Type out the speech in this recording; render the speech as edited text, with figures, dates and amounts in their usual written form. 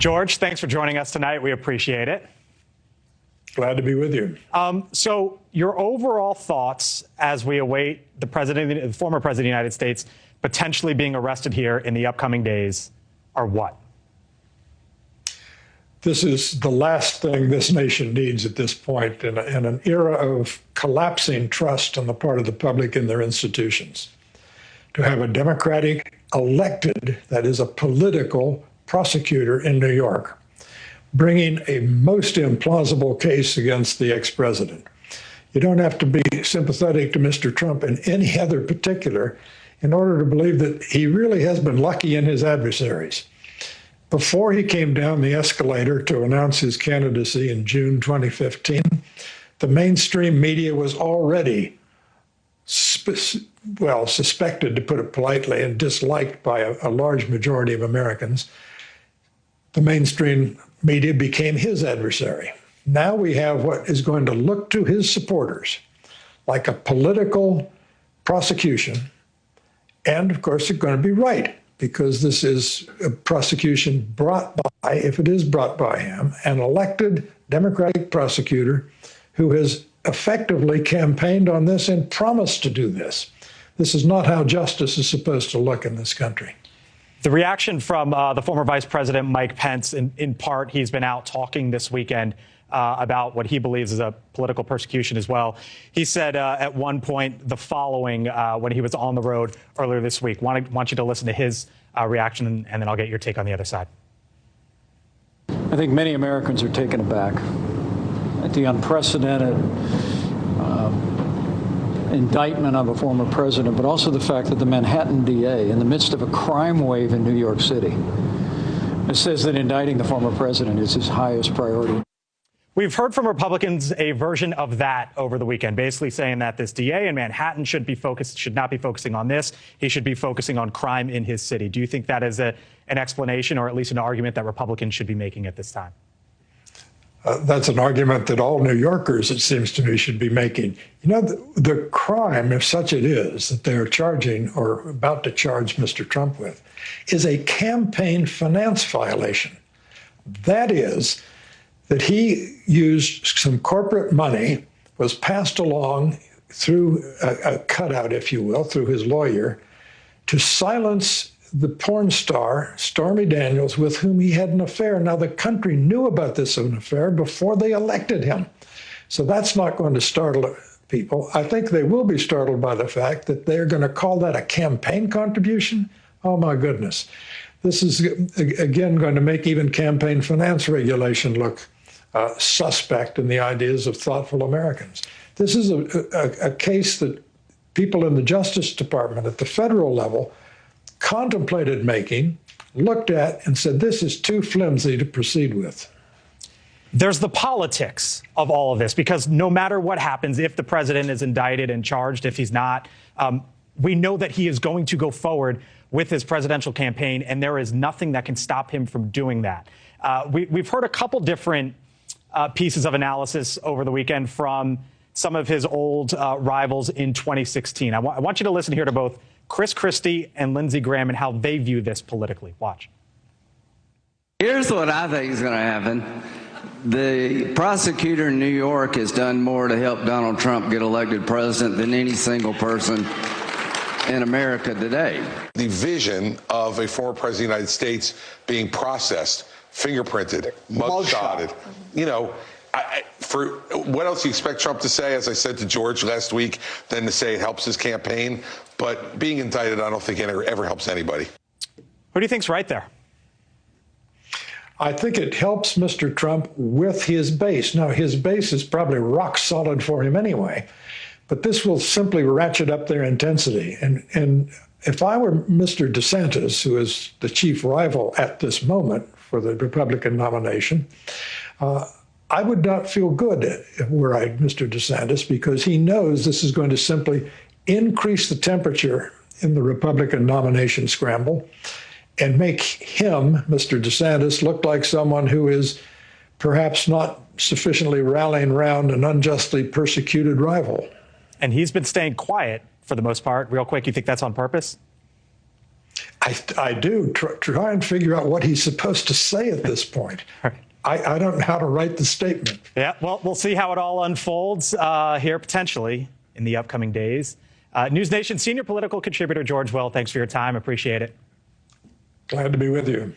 George, thanks for joining us tonight. We appreciate it. Glad to be with you. So your overall thoughts as we await the former president of the United States potentially being arrested here in the upcoming days are what? This is the last thing this nation needs at this point in an era of collapsing trust on the part of the public in their institutions. To have a Democratic elected, that is a political prosecutor in New York, bringing a most implausible case against the ex-president. You don't have to be sympathetic to Mr. Trump in any other particular in order to believe that he really has been lucky in his adversaries. Before he came down the escalator to announce his candidacy in June 2015, the mainstream media was already suspected, to put it politely, and disliked by a large majority of Americans. The mainstream media became his adversary. Now we have what is going to look to his supporters like a political prosecution. And of course, it's going to be right, because this is a prosecution brought by, if it is brought by him, an elected Democratic prosecutor who has effectively campaigned on this and promised to do this. This is not how justice is supposed to look in this country. The reaction from the former Vice President Mike Pence, in part, he's been out talking this weekend about what he believes is a political persecution as well. He said at one point the following when he was on the road earlier this week. Want you to listen to his reaction, and then I'll get your take on the other side. I think many Americans are taken aback at the unprecedented indictment of a former president, but also the fact that the Manhattan DA, in the midst of a crime wave in New York City, says that indicting the former president is his highest priority. We've heard from Republicans a version of that over the weekend, basically saying that this DA in Manhattan should not be focusing on this. He should be focusing on crime in his city. Do you think that is an explanation, or at least an argument that Republicans should be making at this time? That's an argument that all New Yorkers, it seems to me, should be making. You know, the crime, if such it is, that they're charging or about to charge Mr. Trump with, is a campaign finance violation. That is, that he used some corporate money, was passed along through a cutout, if you will, through his lawyer, to silence the porn star, Stormy Daniels, with whom he had an affair. Now, the country knew about this affair before they elected him. So that's not going to startle people. I think they will be startled by the fact that they're going to call that a campaign contribution. Oh, my goodness. This is, again, going to make even campaign finance regulation look suspect in the ideas of thoughtful Americans. This is a case that people in the Justice Department at the federal level contemplated making, looked at, and said, this is too flimsy to proceed with. There's the politics of all of this, because no matter what happens, if the president is indicted and charged, if he's not, we know that he is going to go forward with his presidential campaign, and there is nothing that can stop him from doing that. We've heard a couple different pieces of analysis over the weekend from some of his old rivals in 2016. I want you to listen here to both Chris Christie and Lindsey Graham and how they view this politically. Watch. Here's what I think is going to happen. The prosecutor in New York has done more to help Donald Trump get elected president than any single person in America today. The vision of a former president of the United States being processed, fingerprinted, mugshotted, you know, for what else do you expect Trump to say, as I said to George last week, than to say it helps his campaign? But being indicted, I don't think it ever helps anybody. Who do you think's right there? I think it helps Mr. Trump with his base. Now, his base is probably rock solid for him anyway, but this will simply ratchet up their intensity. And if I were Mr. DeSantis, who is the chief rival at this moment for the Republican nomination, I would not feel good were I Mr. DeSantis, because he knows this is going to simply increase the temperature in the Republican nomination scramble and make him, Mr. DeSantis, look like someone who is perhaps not sufficiently rallying around an unjustly persecuted rival. And he's been staying quiet for the most part. Real quick, you think that's on purpose? I do try and figure out what he's supposed to say at this point. I don't know how to write the statement. Yeah, well, we'll see how it all unfolds here potentially in the upcoming days. News Nation senior political contributor George Will, thanks for your time. Appreciate it. Glad to be with you.